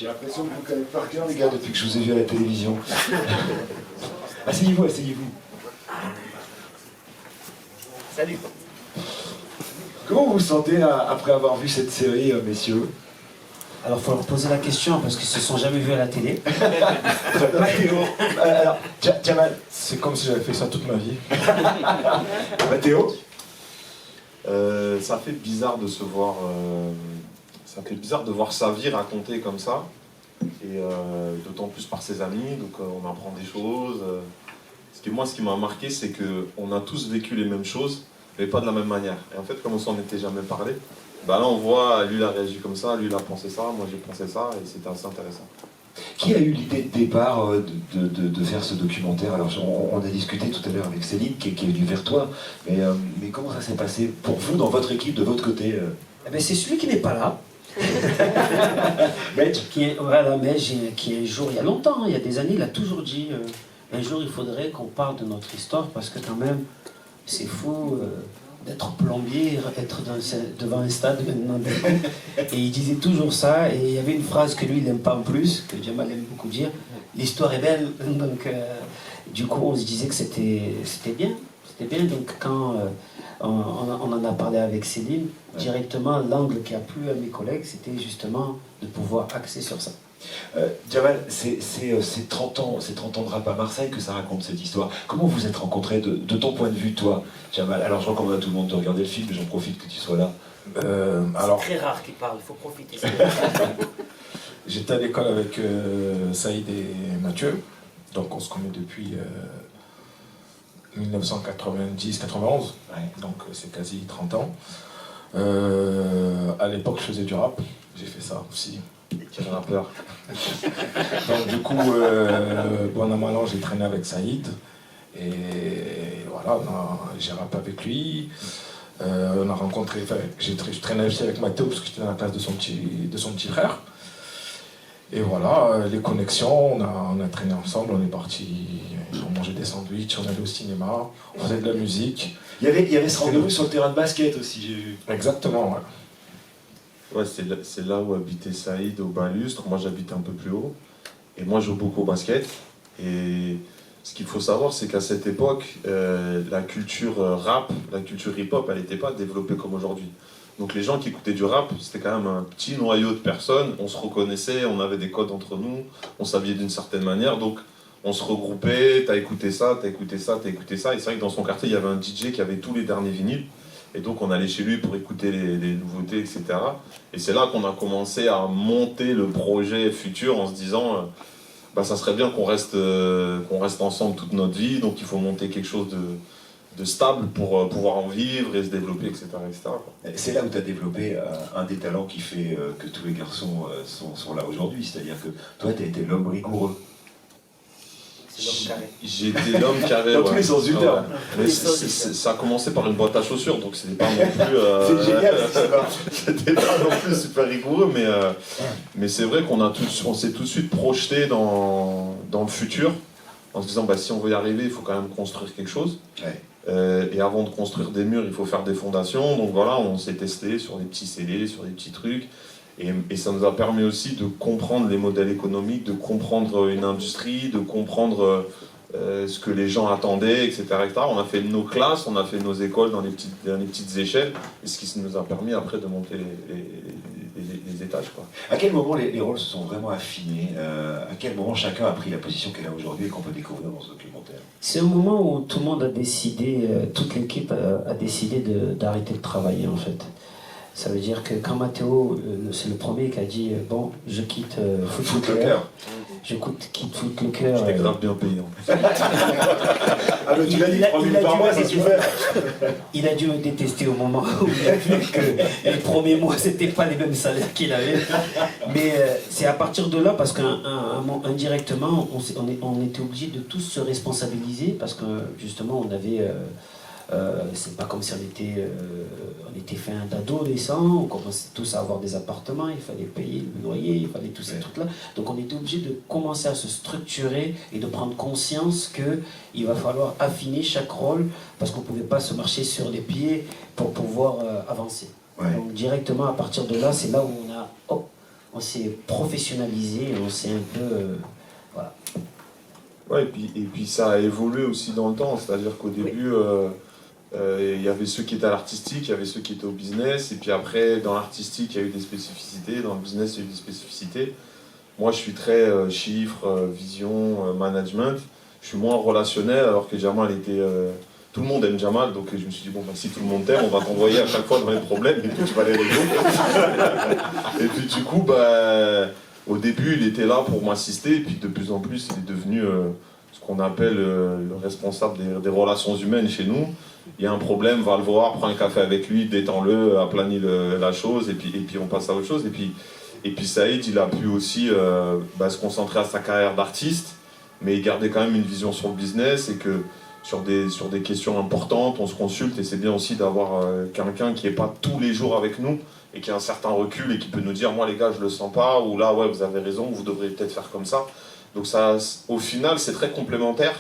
J'ai l'impression que vous connaissez par cœur, les gars, depuis que je vous ai vu à la télévision. Asseyez-vous, asseyez-vous. Salut. Comment vous vous sentez après avoir vu cette série, messieurs? Alors, il faut leur poser la question, parce qu'ils se sont jamais vus à la télé. Mathéo, alors, Jamal, C'est comme si j'avais fait ça toute ma vie. Mathéo, Ça fait bizarre de se voir. Ça fait bizarre de voir sa vie racontée comme ça. Et d'autant plus par ses amis. Donc on apprend des choses. Ce qui m'a marqué, c'est qu'on a tous vécu les mêmes choses, mais pas de la même manière. Et en fait, comme on s'en était jamais parlé, bah là on voit, lui il a réagi comme ça, lui il a pensé ça, moi j'ai pensé ça, et c'était assez intéressant. qui a eu l'idée de départ de faire ce documentaire? Alors, on a discuté tout à l'heure avec Céline, qui est venue vers toi, mais comment ça s'est passé pour vous, dans votre équipe, de votre côté? Eh ben, c'est celui qui n'est pas là. Medj Voilà, qui un jour, il y a longtemps, il y a des années, il a toujours dit un jour il faudrait qu'on parle de notre histoire, parce que quand même, c'est fou d'être plombier, être devant un stade maintenant. Et il disait toujours ça, et il y avait une phrase que lui il n'aime pas en plus, que Jamal aime beaucoup dire, l'histoire est belle. Donc du coup on se disait que c'était bien. C'était bien, donc quand on en a parlé avec Céline, directement l'angle qui a plu à mes collègues, c'était justement de pouvoir axer sur ça. Jamal, c'est 30 ans de rap à Marseille que ça raconte cette histoire. Comment vous êtes rencontrés de ton point de vue, toi, Jamal? Alors je recommande à tout le monde de regarder le film, mais j'en profite que tu sois là. Alors, C'est très rare qu'il parle, il faut profiter. j'étais à l'école avec Saïd et Mathieu, donc on se connaît depuis 1990-91, donc c'est quasi 30 ans. À l'époque, je faisais du rap, j'ai fait ça aussi. Quel rappeur. Donc du coup, bon an mal an, j'ai traîné avec Saïd, et voilà, j'ai rappé avec lui. On a rencontré, enfin, je traînais aussi avec Mathéo parce que j'étais dans la classe de son petit frère. Et voilà, les connexions, on a traîné ensemble, on est parti, on mangeait des sandwichs, on allait au cinéma, on faisait de la musique. Il y avait ce rendez-vous sur le terrain de basket aussi, j'ai vu. Exactement, ouais. Ouais, c'est là où habitait Saïd, au Balustre. Moi j'habitais un peu plus haut. Et moi je joue beaucoup au basket. Et ce qu'il faut savoir, c'est qu'à cette époque, la culture rap, la culture hip-hop, elle n'était pas développée comme aujourd'hui. Donc les gens qui écoutaient du rap, c'était quand même un petit noyau de personnes. On se reconnaissait, on avait des codes entre nous, on s'habillait d'une certaine manière. Donc on se regroupait, t'as écouté ça, t'as écouté ça, t'as écouté ça. Et c'est vrai que dans son quartier, il y avait un DJ qui avait tous les derniers vinyles. Et donc on allait chez lui pour écouter les nouveautés, etc. Et c'est là qu'on a commencé à monter le projet futur en se disant bah, ça serait bien qu'on reste ensemble toute notre vie, donc il faut monter quelque chose de stable pour pouvoir en vivre et se développer, etc. quoi. C'est là où tu as développé un des talents qui fait que tous les garçons sont là aujourd'hui, c'est-à-dire que toi tu as été l'homme rigoureux. J'ai été l'homme carré. Dans tous les sens du terme. Mais ça a commencé par une boîte à chaussures, donc c'était pas non plus. C'est génial, c'était pas non plus super rigoureux, mais c'est vrai on s'est tout de suite projeté dans le futur, en se disant bah, si on veut y arriver, il faut quand même construire quelque chose. Ouais. Et avant de construire des murs, il faut faire des fondations. Donc voilà, on s'est testé sur des petits scellés, sur des petits trucs. Et ça nous a permis aussi de comprendre les modèles économiques, de comprendre une industrie, de comprendre ce que les gens attendaient, etc., etc. On a fait nos classes, on a fait nos écoles dans les petites échelles, et ce qui nous a permis après de monter les étages, quoi. À quel moment les rôles se sont vraiment affinés? À quel moment chacun a pris la position qu'elle a aujourd'hui et qu'on peut découvrir dans ce documentaire? C'est au moment où tout le monde a décidé, toute l'équipe a décidé d'arrêter de travailler en fait. Ça veut dire que quand Mathéo, c'est le premier qui a dit bon, je quitte Footlocker, je quitte Footlocker. J'étais grave bien payé en plus. Ah mais tu l'as dit, 3 000 par mois, c'est super. Il a dû me détester au moment où il a vu que les premiers mois, c'était pas les mêmes salaires qu'il avait. Mais c'est à partir de là, parce qu'indirectement, on était obligé de tous se responsabiliser, parce que justement, on avait... c'est pas comme si on était fin d'adolescents, on commençait tous à avoir des appartements, il fallait payer le loyer, il fallait tous ces trucs-là. Donc on était obligé de commencer à se structurer et de prendre conscience qu'il va falloir affiner chaque rôle, parce qu'on ne pouvait pas se marcher sur les pieds pour pouvoir avancer. Ouais. Donc directement à partir de là, c'est là où on s'est professionnalisé, on s'est un peu... voilà. Ouais, et puis ça a évolué aussi dans le temps, c'est-à-dire qu'au début, il y avait ceux qui étaient à l'artistique, il y avait ceux qui étaient au business, et puis après, dans l'artistique, il y a eu des spécificités, dans le business, il y a eu des spécificités. Moi, je suis très chiffres, vision, management. Je suis moins relationnel, alors que Jamal était... tout le monde aime Jamal, donc je me suis dit, bon, bah, si tout le monde t'aime, on va t'envoyer à chaque fois dans les problèmes, et puis tu vas les résoudre. Et puis du coup, bah, au début, il était là pour m'assister, et puis de plus en plus, il est devenu ce qu'on appelle le responsable des relations humaines chez nous. Il y a un problème, va le voir, prends un café avec lui, détends-le, aplanis la chose, et puis on passe à autre chose. Et puis Saïd, il a pu aussi se concentrer à sa carrière d'artiste, mais il gardait quand même une vision sur le business, et que sur des questions importantes, on se consulte, et c'est bien aussi d'avoir quelqu'un qui n'est pas tous les jours avec nous, et qui a un certain recul, et qui peut nous dire, moi les gars, je le sens pas, ou là, ouais, vous avez raison, vous devriez peut-être faire comme ça. Donc ça, au final, c'est très complémentaire,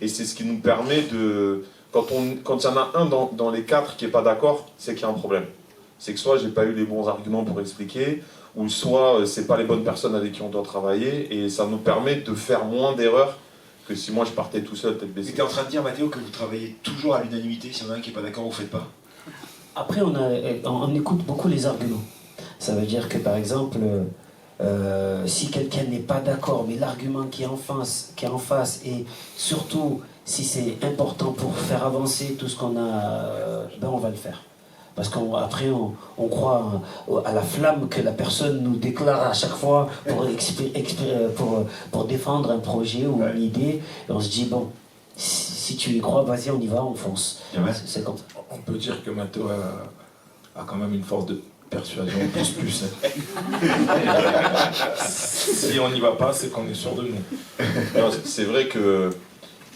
et c'est ce qui nous permet de... Quand il y en a un dans les quatre qui n'est pas d'accord, c'est qu'il y a un problème. C'est que soit j'ai pas eu les bons arguments pour expliquer, ou soit c'est pas les bonnes personnes avec qui on doit travailler, et ça nous permet de faire moins d'erreurs que si moi je partais tout seul tête baissée. Tu es en train de dire, Mathéo, que vous travaillez toujours à l'unanimité, s'il y en a un qui n'est pas d'accord, vous ne faites pas. Après, on écoute beaucoup les arguments. Ça veut dire que, par exemple, si quelqu'un n'est pas d'accord, mais l'argument qui est en face, et surtout si c'est important pour faire avancer tout ce qu'on a, on va le faire. Parce qu'après, on croit à la flamme que la personne nous déclare à chaque fois pour défendre un projet ou une idée. Et on se dit, bon, si tu y crois, vas-y, on y va, on fonce. C'est comme ça. On peut dire que Mathéo a quand même une force de persuasion plus. Si on n'y va pas, c'est qu'on est sûr de nous. Non, c'est vrai que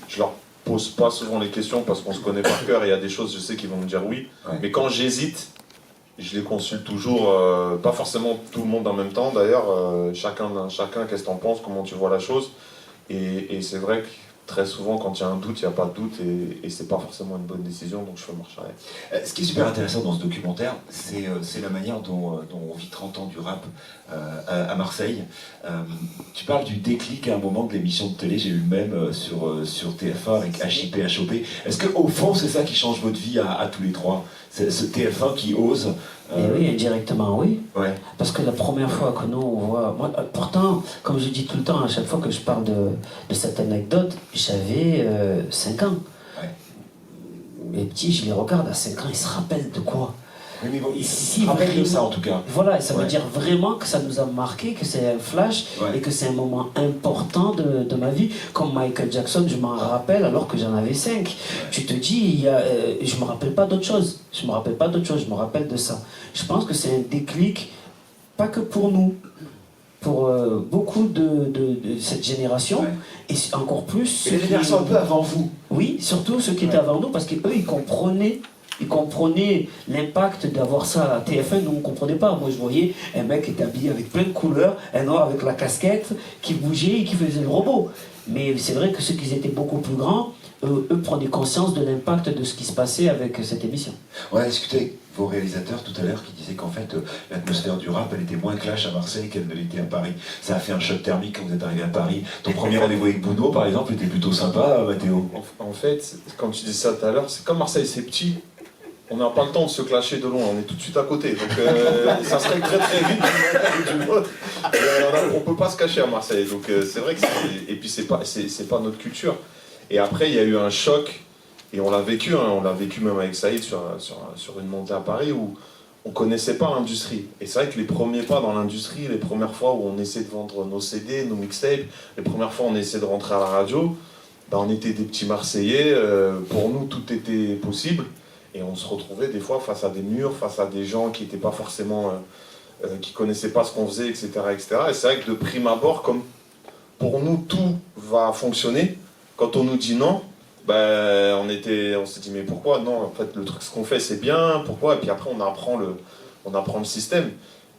je leur pose pas souvent les questions parce qu'on se connaît par cœur, et il y a des choses, je sais qu'ils vont me dire oui. Ouais. Mais quand j'hésite, je les consulte toujours, pas forcément tout le monde en même temps d'ailleurs, chacun, qu'est-ce que t'en penses, comment tu vois la chose. Et c'est vrai que très souvent, quand il y a un doute, il n'y a pas de doute, et c'est pas forcément une bonne décision, donc je fais marche arrière. Ce qui est super intéressant dans ce documentaire, c'est la manière dont on vit 30 ans du rap à Marseille. Tu parles du déclic à un moment de l'émission de télé, j'ai eu le même sur TF1 avec HIP, HOP. Est-ce qu'au fond, c'est ça qui change votre vie à tous les trois? C'est ce TF1 qui ose oui, indirectement, oui. Ouais. Parce que la première fois que nous, on voit... Moi, pourtant, comme je dis tout le temps, à chaque fois que je parle de cette anecdote, j'avais 5 ans. Ouais. Les petits, je les regarde à 5 ans, ils se rappellent de quoi? Oui, mais bon, ils se rappellent de ça, en tout cas. Voilà, ça veut dire vraiment que ça nous a marqué, que c'est un flash, et que c'est un moment important de ma vie. Comme Michael Jackson, je m'en rappelle alors que j'en avais 5. Tu te dis, je me rappelle pas d'autre chose. Je me rappelle de ça. Je pense que c'est un déclic, pas que pour nous, pour beaucoup de cette génération, et encore plus... Et les générations un peu avant vous. Oui, surtout ceux qui étaient avant nous, parce qu'eux, ils comprenaient l'impact d'avoir ça à TF1. Nous, on ne comprenait pas. Moi, je voyais un mec qui était habillé avec plein de couleurs, un noir avec la casquette, qui bougeait et qui faisait le robot. Mais c'est vrai que ceux qui étaient beaucoup plus grands, eux prenaient conscience de l'impact de ce qui se passait avec cette émission. On a discuté avec vos réalisateurs tout à l'heure qui disaient qu'en fait, l'atmosphère du rap, elle était moins clash à Marseille qu'elle ne l'était à Paris. Ça a fait un choc thermique quand vous êtes arrivé à Paris. Ton premier rendez-vous avec Bouno, par exemple, était plutôt sympa, Mathéo. En fait, quand tu dis ça tout à l'heure, c'est comme Marseille, c'est petit. On n'a pas le temps de se clasher de loin, on est tout de suite à côté. Donc ça se règle très très vite d'une autre. On peut pas se cacher à Marseille. Donc c'est vrai que et puis c'est pas notre culture. Et après il y a eu un choc, et on l'a vécu, on l'a vécu même avec Saïd sur une montée à Paris où on connaissait pas l'industrie. Et c'est vrai que les premiers pas dans l'industrie, les premières fois où on essaie de vendre nos CD, nos mixtapes, les premières fois où on essaie de rentrer à la radio, on était des petits Marseillais, pour nous tout était possible. Et on se retrouvait des fois face à des murs, face à des gens qui n'étaient pas forcément, qui connaissaient pas ce qu'on faisait, etc., etc. Et c'est vrai que de prime abord, comme pour nous tout va fonctionner, quand on nous dit non, on s'est dit mais pourquoi non, en fait le truc ce qu'on fait c'est bien, pourquoi? Et puis après on apprend le système.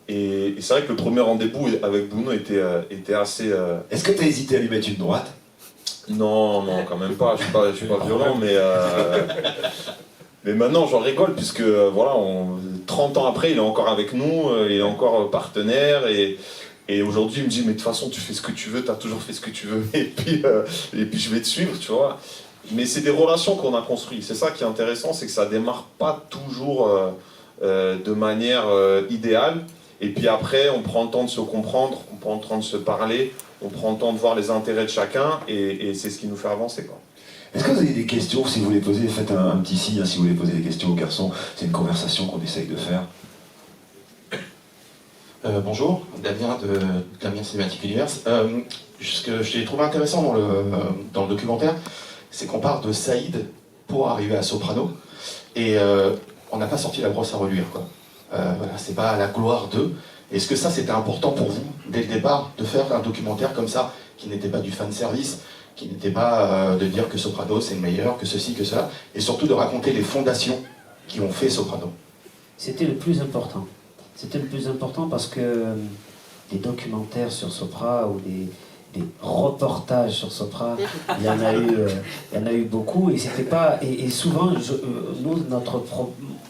Et c'est vrai que le premier rendez-vous avec Bouno était assez. Est-ce que tu as hésité à lui mettre une droite? Non, quand même pas. Je suis pas violent, mais Mais maintenant, j'en rigole, puisque voilà, 30 ans après, il est encore avec nous, il est encore partenaire, et aujourd'hui, il me dit, mais de toute façon, tu fais ce que tu veux, tu as toujours fait ce que tu veux, et puis je vais te suivre, tu vois. Mais c'est des relations qu'on a construites. C'est ça qui est intéressant, c'est que ça démarre pas toujours de manière idéale. Et puis après, on prend le temps de se comprendre, on prend le temps de se parler, on prend le temps de voir les intérêts de chacun, et c'est ce qui nous fait avancer, quoi. Est-ce que vous avez des questions? Si vous voulez poser, faites un petit signe, hein, si vous voulez poser des questions aux garçons. C'est une conversation qu'on essaye de faire. Bonjour, Damien de Damien Cinematic Universe. Ce que j'ai trouvé intéressant dans le documentaire, c'est qu'on part de Saïd pour arriver à Soprano, et on n'a pas sorti la brosse à reluire, quoi. Voilà, c'est pas la gloire d'eux. Est-ce que ça, c'était important pour vous, dès le départ, de faire un documentaire comme ça, qui n'était pas du fan service, qui n'était pas de dire que Soprano c'est le meilleur, que ceci, que cela, et surtout de raconter les fondations qui ont fait Soprano? C'était le plus important. C'était le plus important parce que des documentaires sur Sopra ou des reportages sur Sopra, il y en a eu beaucoup, et c'était pas, et souvent, nous,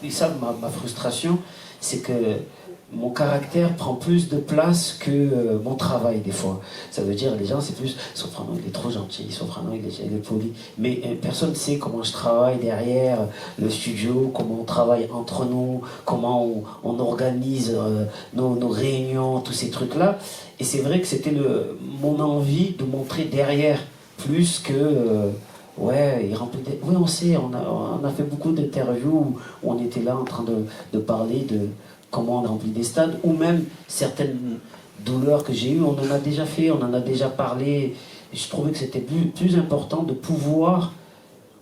et ça, ma frustration, c'est que mon caractère prend plus de place que mon travail des fois. Ça veut dire, les gens, c'est plus Soprano, il est trop gentil, Soprano, il est poli. Mais personne ne sait comment je travaille derrière le studio, comment on travaille entre nous, comment on organise nos réunions, tous ces trucs-là. Et c'est vrai que c'était mon envie de montrer derrière, plus que... ouais, il remplit oui, on sait, on a fait beaucoup d'interviews où on était là en train de parler de comment on remplit des stades, ou même certaines douleurs que j'ai eues, on en a déjà fait, on en a déjà parlé. Je trouvais que c'était plus important de pouvoir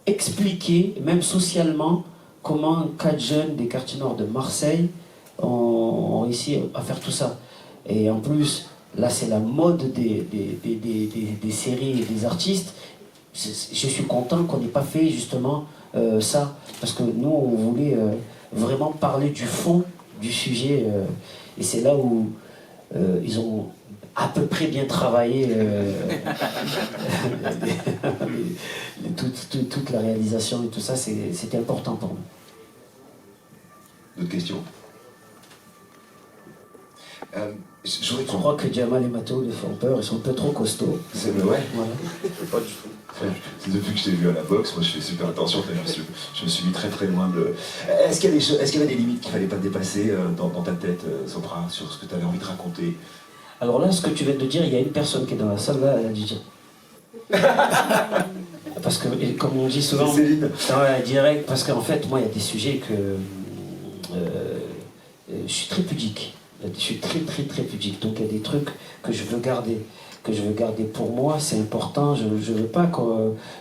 expliquer, même socialement, comment 4 jeunes des quartiers nord de Marseille ont réussi à faire tout ça. Et en plus, là c'est la mode des séries et des artistes. Je suis content qu'on n'ait pas fait justement ça, parce que nous on voulait vraiment parler du fond du sujet, et c'est là où ils ont à peu près bien travaillé toute la réalisation et tout ça, c'était important pour nous. D'autres questions? Je crois que Jamal et Matteo les font peur, ils sont un peu trop costauds. C'est ouais. Voilà. Pas du tout. C'est depuis que je t'ai vu à la boxe, moi je fais super attention, je me suis mis très très loin de... Est-ce qu'il y avait des limites qu'il ne fallait pas dépasser dans ta tête, Sopra, sur ce que tu avais envie de raconter? Alors là, ce que tu viens de dire, il y a une personne qui est dans la salle, là, elle a dû dire. Parce que, comme on dit souvent... C'est Céline. Ouais, direct, parce qu'en fait, moi, il y a des sujets que... je suis très pudique. Je suis très très très pudique. Donc il y a des trucs que je veux garder. Pour moi, c'est important. Je veux pas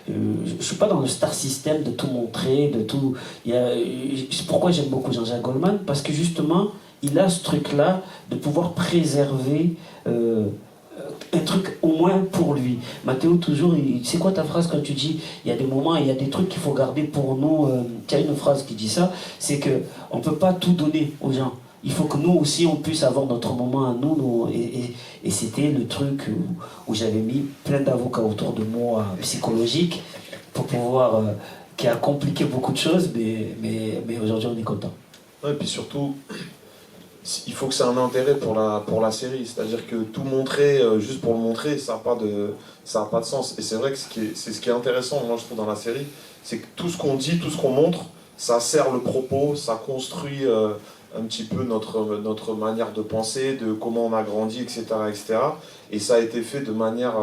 je suis pas dans le star system de tout montrer, de tout. C'est pourquoi j'aime beaucoup Jean-Jacques Goldman, parce que justement, il a ce truc-là de pouvoir préserver un truc au moins pour lui. Mathéo, toujours, c'est quoi ta phrase quand tu dis il y a des moments, il y a des trucs qu'il faut garder pour nous. Tu as une phrase qui dit ça, c'est que on peut pas tout donner aux gens. Il faut que nous aussi, on puisse avoir notre moment à nous. Et c'était le truc où j'avais mis plein d'avocats autour de moi, psychologiques, pour pouvoir... qui a compliqué beaucoup de choses, mais aujourd'hui, on est content. Ouais, et puis surtout, il faut que ça ait un intérêt pour la série. C'est-à-dire que tout montrer, juste pour le montrer, ça n'a pas de sens. Et c'est vrai que c'est ce qui est intéressant, moi, je trouve, dans la série, c'est que tout ce qu'on dit, tout ce qu'on montre, ça sert le propos, ça construit... un petit peu notre manière de penser, de comment on a grandi, etc., etc. Et ça a été fait de manière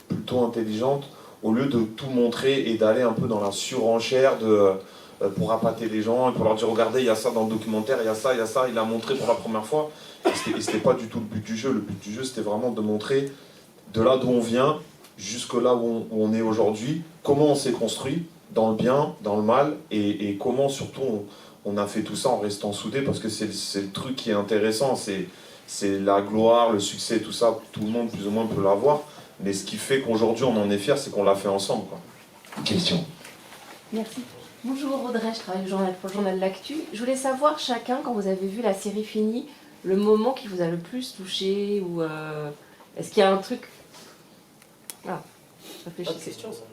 plutôt intelligente, au lieu de tout montrer et d'aller un peu dans la surenchère pour appâter les gens, et pour leur dire, regardez, il y a ça dans le documentaire, il y a ça, il a montré pour la première fois. Et c'était pas du tout le but du jeu. Le but du jeu, c'était vraiment de montrer de là d'où on vient, jusque là où on est aujourd'hui, comment on s'est construit, dans le bien, dans le mal, et comment surtout on a fait tout ça en restant soudés, parce que c'est le truc qui est intéressant, c'est la gloire, le succès, tout ça, tout le monde plus ou moins peut l'avoir, mais ce qui fait qu'aujourd'hui on en est fiers, c'est qu'on l'a fait ensemble, quoi. Question. Merci. Bonjour Audrey, je travaille pour le journal L'Actu. Je voulais savoir chacun, quand vous avez vu la série finie, le moment qui vous a le plus touché, ou est-ce qu'il y a un truc... Ah, réfléchissez. Pas de question, ça.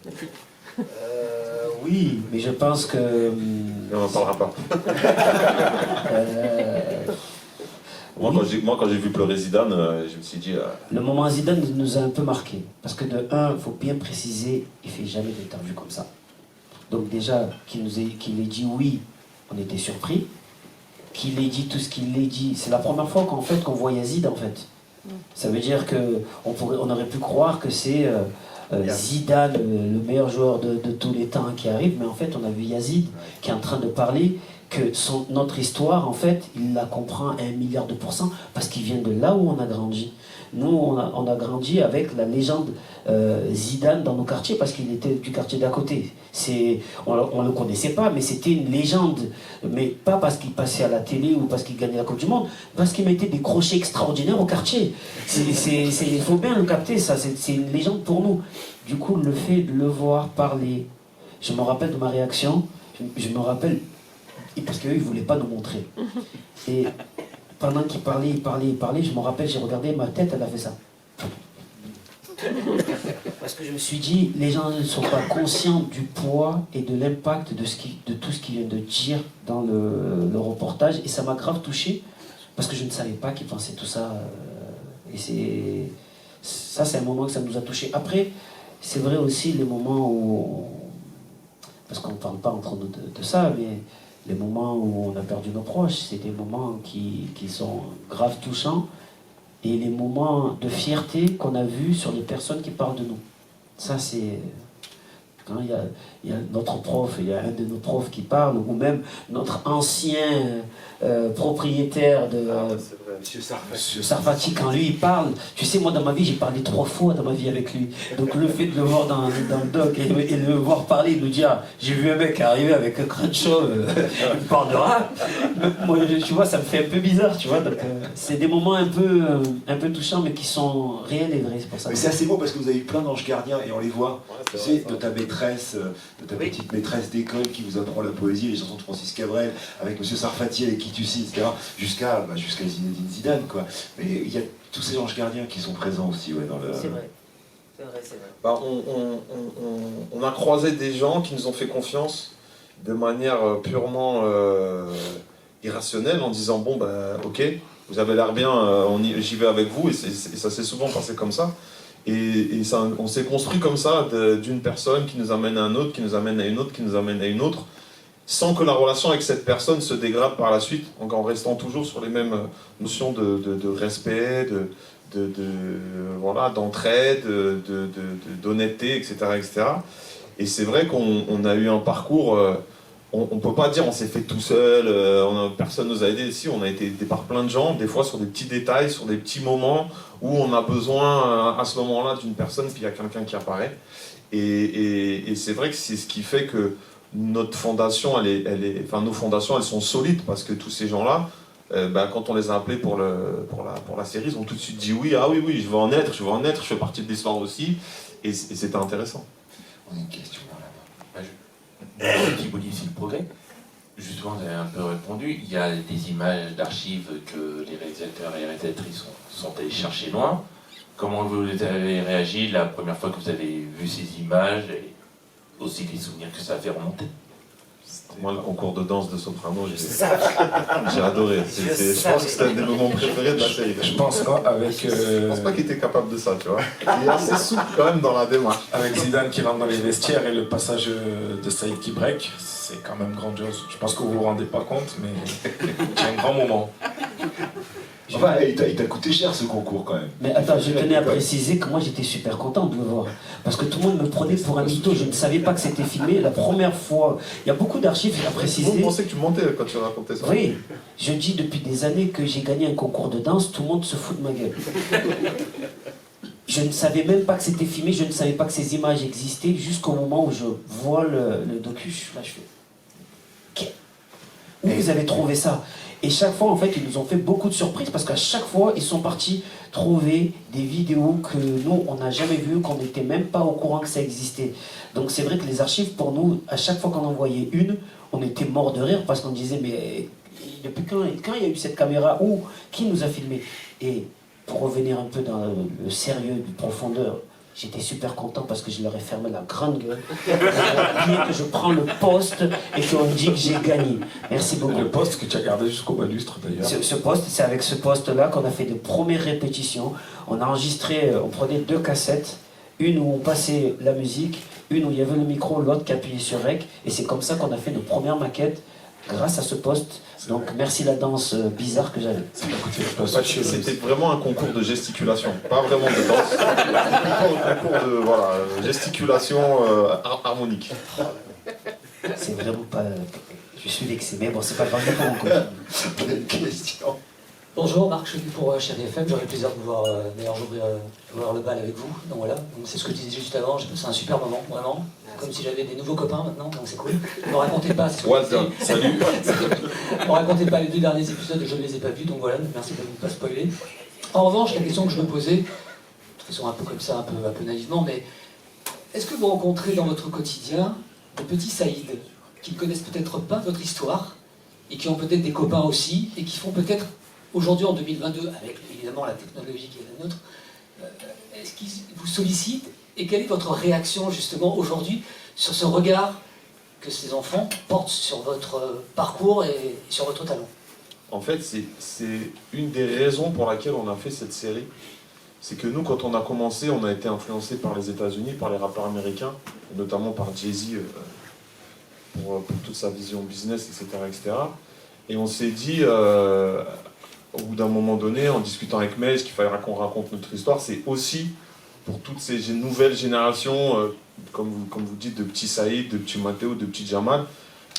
Merci. Oui, mais je pense que... Mais on n'en parlera pas. euh, Moi, quand j'ai vu pleurer Zidane, je me suis dit... le moment Zidane nous a un peu marqué. Parce que de un, il faut bien préciser, il ne fait jamais d'interview comme ça. Donc déjà, qu'il ait dit oui, on était surpris. Qu'il ait dit tout ce qu'il ait dit. C'est la première fois qu'on voit Yazid, en fait. Ça veut dire qu'on aurait pu croire que c'est Zidane, le meilleur joueur de tous les temps qui arrive. Mais en fait, on a vu Yazid qui est en train de parler que notre histoire, en fait, il la comprend à 1 milliard de %, parce qu'il vient de là où on a grandi. Nous, on a grandi avec la légende Zidane dans nos quartiers, parce qu'il était du quartier d'à côté. On ne le connaissait pas, mais c'était une légende. Mais pas parce qu'il passait à la télé ou parce qu'il gagnait la Coupe du Monde, parce qu'il mettait des crochets extraordinaires au quartier. Il faut bien le capter, ça. C'est une légende pour nous. Du coup, le fait de le voir parler, je me rappelle de ma réaction, je me rappelle, parce qu'eux, ils ne voulaient pas nous montrer. Et pendant qu'il parlait, je me rappelle, j'ai regardé, ma tête, elle a fait ça. Parce que je me suis dit, les gens ne sont pas conscients du poids et de l'impact de tout ce qu'il vient de dire dans le reportage. Et ça m'a grave touché, parce que je ne savais pas qu'il pensait tout ça. Et c'est un moment que ça nous a touché. Après, c'est vrai aussi les moments où... Parce qu'on ne parle pas entre nous de ça, mais les moments où on a perdu nos proches, c'est des moments qui sont grave touchants. Et les moments de fierté qu'on a vus sur les personnes qui parlent de nous. Ça, c'est... Quand il y a notre prof, il y a un de nos profs qui parle, ou même notre ancien propriétaire de... Monsieur Sarfati. Monsieur Sarfati, quand lui il parle, tu sais, moi dans ma vie, j'ai parlé 3 fois dans ma vie avec lui. Donc le fait de le voir dans le doc et de le voir parler, il nous dit, ah, j'ai vu un mec arriver avec un cruncho, il parle de rap. Moi, tu vois, ça me fait un peu bizarre, tu vois. Donc c'est des moments un peu touchants, mais qui sont réels et vrais, c'est pour ça. Mais c'est assez beau parce que vous avez eu plein d'anges gardiens et on les voit. Tu sais, de ta maîtresse, de ta petite maîtresse d'école qui vous apprend la poésie, les chansons de Francis Cabrel, avec Monsieur Sarfati avec qui tu cites, etc. Jusqu'à Zinedine Zidane, quoi. Mais il y a tous ces anges gardiens qui sont présents aussi, ouais, dans le... C'est vrai. C'est vrai, c'est vrai. Bah, on a croisé des gens qui nous ont fait confiance de manière purement irrationnelle, en disant bon bah ok, vous avez l'air bien, j'y vais avec vous, et ça s'est souvent passé comme ça. Et ça, on s'est construit comme ça, d'une personne qui nous amène à un autre, qui nous amène à une autre, qui nous amène à une autre, sans que la relation avec cette personne se dégrade par la suite, en restant toujours sur les mêmes notions de respect, voilà, d'entraide, d'honnêteté, etc., etc. Et c'est vrai qu'on a eu un parcours, on ne peut pas dire on s'est fait tout seul, personne ne nous a aidés. Si, on a été aidés par plein de gens, des fois sur des petits détails, sur des petits moments où on a besoin à ce moment-là d'une personne, puis il y a quelqu'un qui apparaît. Et c'est vrai que c'est ce qui fait que notre fondation, nos fondations, elles sont solides, parce que tous ces gens-là, quand on les a appelés pour la série, ils ont tout de suite dit oui, ah oui, je veux en être, je fais partie de l'histoire aussi, et c'était intéressant. On a une question là-bas. Qui modifie le progrès. Justement, vous avez un peu répondu. Il y a des images d'archives que les réalisateurs et réalisatrices sont allés chercher loin. Comment vous avez réagi la première fois que vous avez vu ces images et aussi les souvenirs que ça a fait remonter? Moi, le concours de danse de Soprano, j'ai adoré. Je pense que c'était un des moments préférés de la série. Je pense qu'avec... Je pense pas qu'il était capable de ça, tu vois. Il est assez souple quand même dans la démarche. Avec Zidane qui rentre dans les vestiaires et le passage de Saïd qui break, c'est quand même grandiose. Je pense que vous vous rendez pas compte, mais c'est un grand moment. Enfin, il t'a coûté cher ce concours quand même. Mais attends, je tenais à préciser que moi j'étais super content de le voir. Parce que tout le monde me prenait pour un mytho, je ne savais pas que c'était filmé. La première fois, il y a beaucoup d'archives à préciser. Tout le monde pensait que tu mentais quand tu racontais ça. Oui, je dis depuis des années que j'ai gagné un concours de danse, tout le monde se fout de ma gueule. Je ne savais même pas que c'était filmé, je ne savais pas que ces images existaient, jusqu'au moment où je vois le docu, là je fais... Où vous avez trouvé ça? Et chaque fois, en fait, ils nous ont fait beaucoup de surprises parce qu'à chaque fois, ils sont partis trouver des vidéos que nous, on n'a jamais vues, qu'on n'était même pas au courant que ça existait. Donc c'est vrai que les archives, pour nous, à chaque fois qu'on en voyait une, on était mort de rire parce qu'on disait, mais depuis quand il y a eu cette caméra? Qui nous a filmé? Et pour revenir un peu dans le sérieux, du profondeur, J'étais super content parce que je leur ai fermé la grande gueule. Que je prends le poste et qu'on me dit que j'ai gagné. Merci beaucoup. Le poste que tu as gardé jusqu'au balustre d'ailleurs. Ce poste, c'est avec ce poste-là qu'on a fait de premières répétitions. On a enregistré, on prenait 2 cassettes, une où on passait la musique, une où il y avait le micro, l'autre qui appuyait sur REC. Et c'est comme ça qu'on a fait nos premières maquettes grâce à ce poste. Donc merci la danse bizarre que j'avais. C'était vraiment un concours de gesticulation, pas vraiment de danse. C'était plutôt un concours de gesticulation harmonique. C'est vraiment pas... Je suis vexé, mais bon, c'est pas grave. Une question. Bonjour, Marc Chenu pour Chérie FM. J'aurais le plaisir de vous voir d'ailleurs ouvrir le bal avec vous. Donc voilà, c'est ce que je disais juste avant. J'ai passé un super moment, vraiment. Comme si j'avais des nouveaux copains maintenant, donc c'est cool. Ne me racontez pas. Salut. Ne me racontez pas les 2 derniers épisodes, je ne les ai pas vus, donc voilà, merci de ne pas spoiler. En revanche, la question que je me posais, de toute façon un peu comme ça, un peu naïvement, mais est-ce que vous rencontrez dans votre quotidien des petits Saïd qui ne connaissent peut-être pas votre histoire et qui ont peut-être des copains aussi et qui font peut-être aujourd'hui en 2022, avec évidemment la technologie qui est la nôtre, est-ce qu'ils vous sollicitent et quelle est votre réaction justement aujourd'hui sur ce regard que ces enfants portent sur votre parcours et sur votre talent? En fait, c'est une des raisons pour laquelle on a fait cette série. C'est que nous, quand on a commencé, on a été influencé par les États-Unis, par les rappeurs américains, et notamment par Jay-Z pour toute sa vision business, etc. etc. Et on s'est dit, au bout d'un moment donné, en discutant avec Mej, qu'il fallait qu'on raconte notre histoire, c'est aussi pour toutes ces nouvelles générations, comme vous dites, de petits Saïd, de petits Mathéo, de petits Jamal,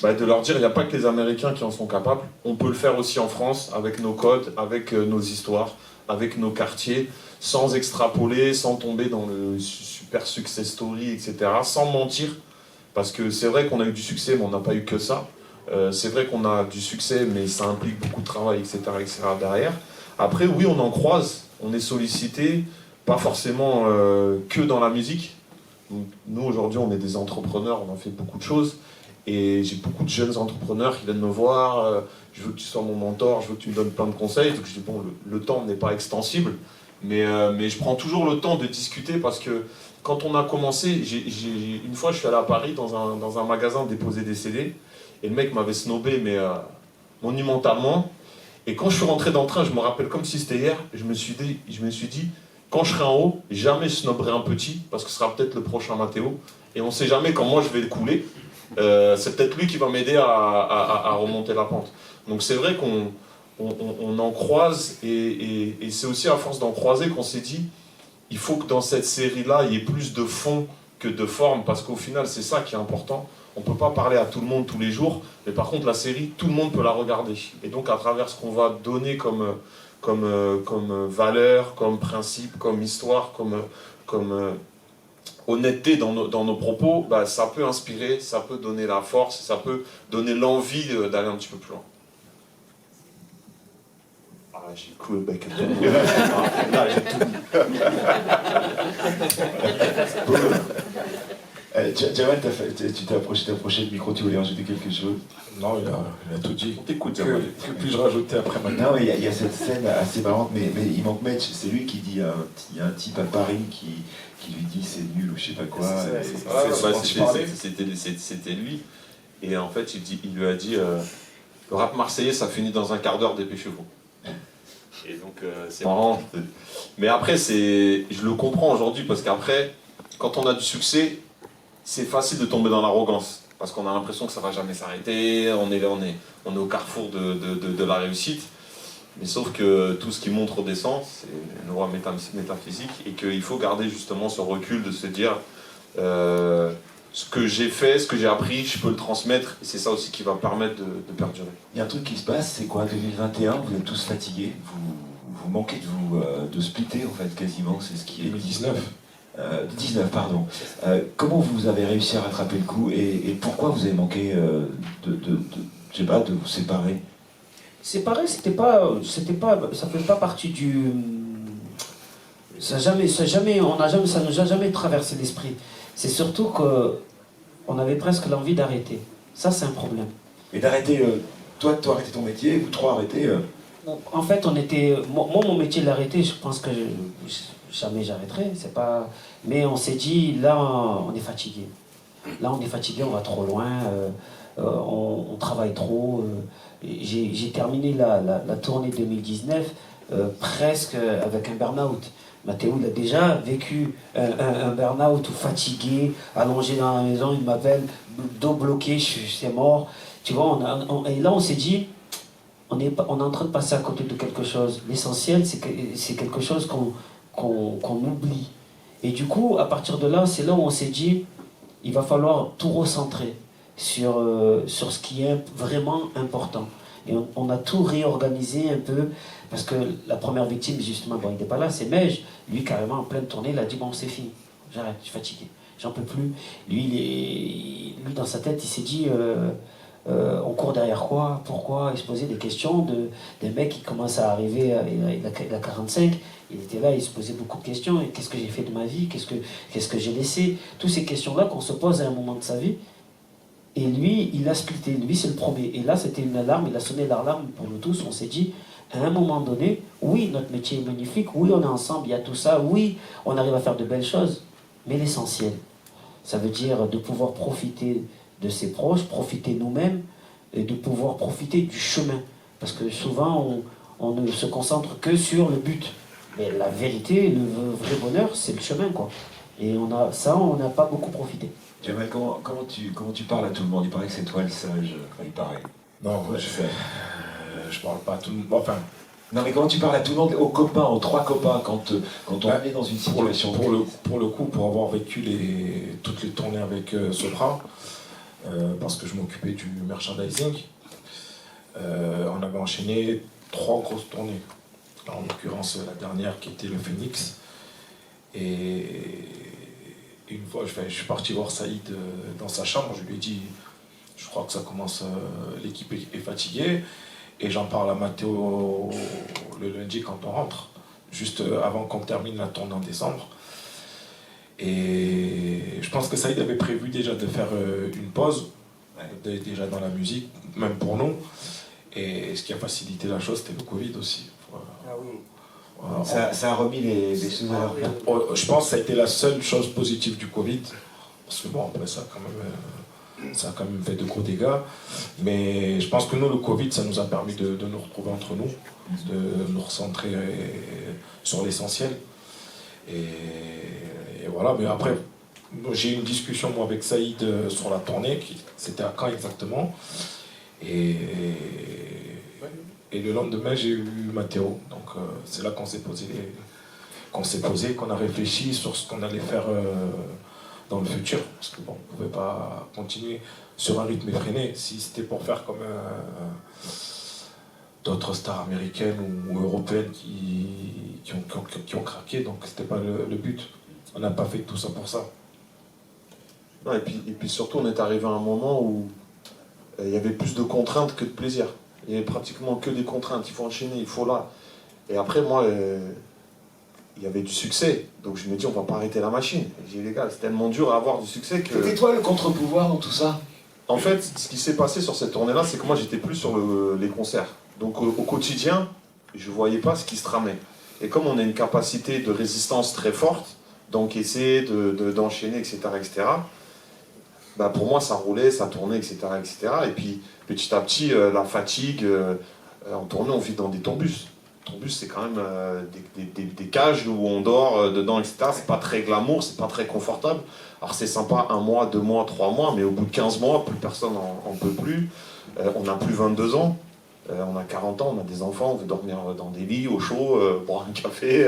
de leur dire, il n'y a pas que les Américains qui en sont capables, on peut le faire aussi en France, avec nos codes, avec nos histoires, avec nos quartiers, sans extrapoler, sans tomber dans le super success story, etc., sans mentir, parce que c'est vrai qu'on a eu du succès, mais on n'a pas eu que ça. C'est vrai qu'on a du succès, mais ça implique beaucoup de travail, etc., derrière. Après, oui, on en croise, on est sollicité, pas forcément que dans la musique. Donc, nous, aujourd'hui, on est des entrepreneurs, on a fait beaucoup de choses. Et j'ai beaucoup de jeunes entrepreneurs qui viennent me voir, je veux que tu sois mon mentor, je veux que tu me donnes plein de conseils. Donc je dis, bon, le temps n'est pas extensible, mais je prends toujours le temps de discuter parce que quand on a commencé, une fois je suis allé à Paris dans un magasin déposer des CD, et le mec m'avait snobé, mais monumentalement. Et quand je suis rentré dans le train, je me rappelle comme si c'était hier, je me suis dit, quand je serai en haut, jamais je snobberai un petit, parce que ce sera peut-être le prochain Mathéo. Et on ne sait jamais quand moi je vais couler. C'est peut-être lui qui va m'aider à remonter la pente. Donc c'est vrai qu'on en croise, et c'est aussi à force d'en croiser qu'on s'est dit, il faut que dans cette série-là, il y ait plus de fond que de forme, parce qu'au final, c'est ça qui est important. On ne peut pas parler à tout le monde tous les jours, mais par contre, la série, tout le monde peut la regarder. Et donc, à travers ce qu'on va donner comme valeur, comme principe, comme histoire, comme honnêteté dans nos propos, ça peut inspirer, ça peut donner la force, ça peut donner l'envie d'aller un petit peu plus loin. Ah, j'ai cool bec à tout le monde. Là, j'ai tout dit. Jamal, tu t'es approché le micro, tu voulais rajouter quelque chose? Non, il a tout dit. On t'écoute, Jamal. Que puis-je rajouter après maintenant? Non, il y a cette scène assez marrante, mais il manque Mej, c'est lui qui dit, il y a un type à Paris qui lui dit c'est nul ou je sais pas quoi. C'était lui. Et en fait, il lui a dit le rap marseillais, ça finit dans un quart d'heure, dépêchez-vous. Et donc, c'est marrant. Mais après, je le comprends aujourd'hui, parce qu'après, quand on a du succès, c'est facile de tomber dans l'arrogance. Parce qu'on a l'impression que ça va jamais s'arrêter, on est au carrefour de la réussite. Mais sauf que tout ce qui monte redescend, c'est une loi métaphysique, et qu'il faut garder justement ce recul de se dire ce que j'ai fait, ce que j'ai appris, je peux le transmettre, et c'est ça aussi qui va permettre de perdurer. Il y a un truc qui se passe, c'est quoi, 2021, vous êtes tous fatigués, vous manquez de splitter en fait quasiment, c'est ce qui est... 2019. 19, pardon. Comment vous avez réussi à rattraper le coup, et pourquoi vous avez manqué je sais pas, de vous séparer? Séparer, ça fait pas partie du... Ça nous a jamais traversé l'esprit. C'est surtout qu'on avait presque l'envie d'arrêter. Ça, c'est un problème. Et d'arrêter, toi arrêter ton métier, vous trois arrêter... En fait, moi, mon métier, l'arrêter, je pense que jamais j'arrêterai. C'est pas... Mais on s'est dit, là, on est fatigué. Là, on est fatigué, on va trop loin, on travaille trop. J'ai terminé la tournée 2019 presque avec un burn-out. Mathéo, il a déjà vécu un burn-out ou fatigué, allongé dans la maison, il m'appelle, dos bloqué, c'est mort. Tu vois, et là, on s'est dit, on est en train de passer à côté de quelque chose. L'essentiel, c'est quelque chose qu'on oublie. Et du coup, à partir de là, c'est là où on s'est dit, il va falloir tout recentrer sur ce qui est vraiment important. Et on a tout réorganisé un peu, parce que la première victime, justement, bon, il n'était pas là, c'est Mej. Lui, carrément, en pleine tournée, il a dit, bon, c'est fini, j'arrête, je suis fatigué, j'en peux plus. Lui, dans sa tête, il s'est dit, on court derrière quoi, pourquoi? Il se posait des questions des mecs qui commencent à arriver, il a 45, il était là, il se posait beaucoup de questions. Qu'est-ce que j'ai fait de ma vie? Qu'est-ce que j'ai laissé? Toutes ces questions-là qu'on se pose à un moment de sa vie. Et lui, il a splitté. Lui, c'est le premier. Et là, c'était une alarme. Il a sonné l'alarme pour nous tous. On s'est dit, à un moment donné, oui, notre métier est magnifique. Oui, on est ensemble, il y a tout ça. Oui, on arrive à faire de belles choses. Mais l'essentiel, ça veut dire de pouvoir profiter de ses proches, profiter nous-mêmes, et de pouvoir profiter du chemin. Parce que souvent, on ne se concentre que sur le but. Mais la vérité, le vrai bonheur, c'est le chemin, quoi. Et on n'a pas beaucoup profité. Jamel, comment tu parles à tout le monde? Il paraît que c'est toi le sage. Enfin, il paraît. Non, Ouais, je parle pas à tout le monde. Enfin, non, mais comment tu parles à tout le monde, aux copains, aux trois copains, quand on est dans une situation... Pour le coup, pour avoir vécu toutes les tournées avec Sopra, parce que je m'occupais du merchandising, on avait enchaîné 3 grosses tournées. En l'occurrence, la dernière qui était le Phoenix. Et une fois, je suis parti voir Saïd dans sa chambre, je lui ai dit, je crois que ça commence, l'équipe est fatiguée, et j'en parle à Mathéo le lundi quand on rentre, juste avant qu'on termine la tournée en décembre. Et je pense que Saïd avait prévu déjà de faire une pause, déjà dans la musique, même pour nous, et ce qui a facilité la chose, c'était le Covid aussi. Ah oui. Ça a remis les choses à leur place. Je pense que ça a été la seule chose positive du Covid, parce que bon, après ça a quand même fait de gros dégâts, mais je pense que nous, le Covid, ça nous a permis de nous retrouver entre nous, de nous recentrer sur l'essentiel, et voilà. Mais après, j'ai eu une discussion moi avec Saïd sur la tournée, c'était à Caen exactement, et le lendemain, j'ai eu Mathéo. Donc c'est là qu'on s'est posé, qu'on a réfléchi sur ce qu'on allait faire dans le futur. Parce que bon, on ne pouvait pas continuer sur un rythme effréné. Si c'était pour faire comme d'autres stars américaines ou européennes qui ont craqué, donc c'était pas le but. On n'a pas fait tout ça pour ça. Non, et puis surtout, on est arrivé à un moment où il y avait plus de contraintes que de plaisir. Il n'y avait pratiquement que des contraintes, il faut enchaîner, il faut là. Et après, moi, il y avait du succès. Donc je me dis, on va pas arrêter la machine. J'ai dit, les gars, c'est tellement dur à avoir du succès que... C'était toi le contre-pouvoir dans tout ça? En fait, ce qui s'est passé sur cette tournée-là, c'est que moi, j'étais plus sur les concerts. Donc au quotidien, je ne voyais pas ce qui se tramait. Et comme on a une capacité de résistance très forte, d'encaisser, d'enchaîner, etc., bah pour moi, ça roulait, ça tournait, etc., etc. Et puis, petit à petit, la fatigue, en tournée, on vit dans des tourbus. Tourbus, c'est quand même des cages où on dort dedans, etc. C'est pas très glamour, c'est pas très confortable. Alors c'est sympa 1 mois, 2 mois, 3 mois, mais au bout de 15 mois, plus personne en peut plus. On n'a plus 22 ans, on a 40 ans, on a des enfants, on veut dormir dans des lits, au chaud, boire un café.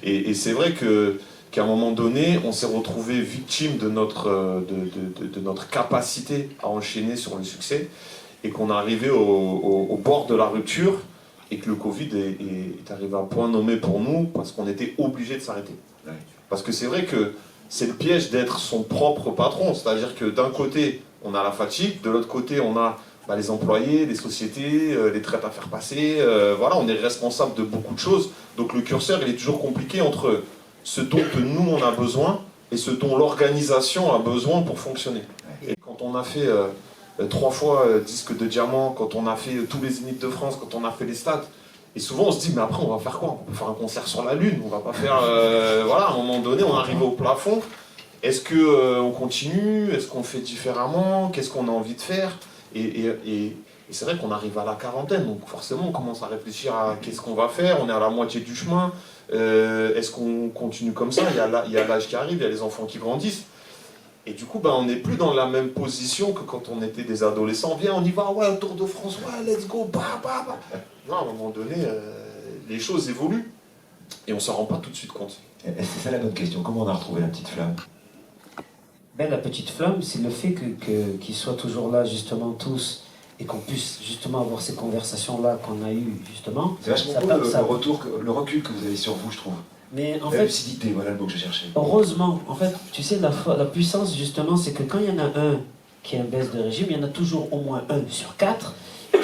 Et c'est vrai qu'à un moment donné, on s'est retrouvé victime de notre capacité à enchaîner sur le succès et qu'on est arrivé au bord de la rupture et que le Covid est arrivé à un point nommé pour nous parce qu'on était obligé de s'arrêter. Ouais. Parce que c'est vrai que c'est le piège d'être son propre patron, c'est-à-dire que d'un côté, on a la fatigue, de l'autre côté, on a les employés, les sociétés, les traites à faire passer, voilà, on est responsable de beaucoup de choses. Donc le curseur, il est toujours compliqué entre ce dont nous on a besoin et ce dont l'organisation a besoin pour fonctionner. Et quand on a fait 3 fois disque de diamant, quand on a fait tous les Zéniths de France, quand on a fait les stades, Et souvent, on se dit, mais après, on va faire quoi? On peut faire un concert sur la Lune, on va pas faire... voilà, à un moment donné, on arrive au plafond. Est-ce qu'on continue? Est-ce qu'on fait différemment? Qu'est-ce qu'on a envie de faire? Et c'est vrai qu'on arrive à la quarantaine, donc forcément, on commence à réfléchir à qu'est-ce qu'on va faire. On est à la moitié du chemin. Est-ce qu'on continue comme ça? Il y a l'âge qui arrive, il y a les enfants qui grandissent. Et du coup, on n'est plus dans la même position que quand on était des adolescents. Viens, on y va, ouais, Tour de France, ouais, let's go, bah. Non, à un moment donné, les choses évoluent et on ne s'en rend pas tout de suite compte. C'est ça la bonne question. Comment on a retrouvé la petite flamme? La petite flamme, c'est le fait qu'ils soient toujours là, justement, tous, et qu'on puisse justement avoir ces conversations-là qu'on a eues, justement. C'est vachement beau le recul que vous avez sur vous, je trouve. Mais en la fait, lucidité, voilà le mot que je cherchais. Heureusement, en fait, tu sais, la puissance, justement, c'est que quand il y en a un qui est un baisse de régime, il y en a toujours au moins 1 sur 4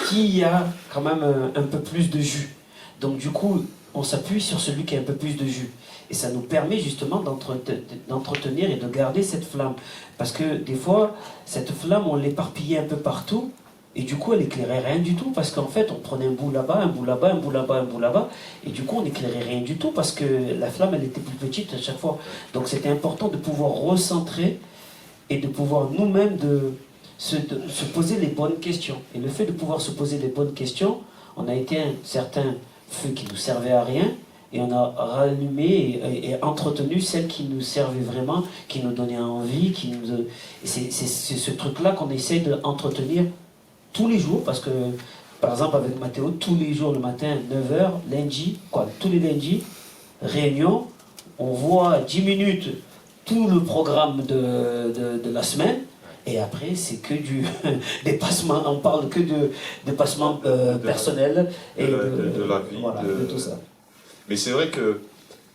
qui a quand même un peu plus de jus. Donc du coup, on s'appuie sur celui qui a un peu plus de jus. Et ça nous permet justement d'entretenir et de garder cette flamme. Parce que des fois, cette flamme, on l'éparpillait un peu partout. Et du coup, elle éclairait rien du tout, parce qu'en fait, on prenait un bout là-bas, un bout là-bas, un bout là-bas, un bout là-bas, et du coup, on n'éclairait rien du tout, parce que la flamme, elle était plus petite à chaque fois. Donc, c'était important de pouvoir recentrer et de pouvoir nous-mêmes se poser les bonnes questions. Et le fait de pouvoir se poser les bonnes questions, on a été un certain feu qui nous servait à rien, et on a rallumé et entretenu celles qui nous servaient vraiment, qui nous donnaient envie, et c'est ce truc-là qu'on essaie d'entretenir tous les jours, parce que, par exemple, avec Mathéo, tous les jours le matin, 9h, tous les lundis, réunion, on voit 10 minutes tout le programme de la semaine, et après, c'est que du dépassement, on parle que de dépassement personnel et de la vie, voilà, de tout ça. Mais c'est vrai que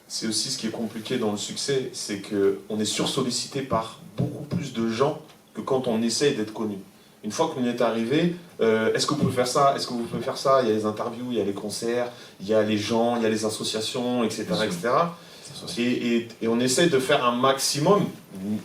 c'est aussi ce qui est compliqué dans le succès, c'est qu'on est sursollicité par beaucoup plus de gens que quand on essaye d'être connu. Une fois qu'on est arrivé, est-ce que vous pouvez faire ça? Est-ce que vous pouvez faire ça? Il y a les interviews, il y a les concerts, il y a les gens, il y a les associations, etc. Et on essaie de faire un maximum,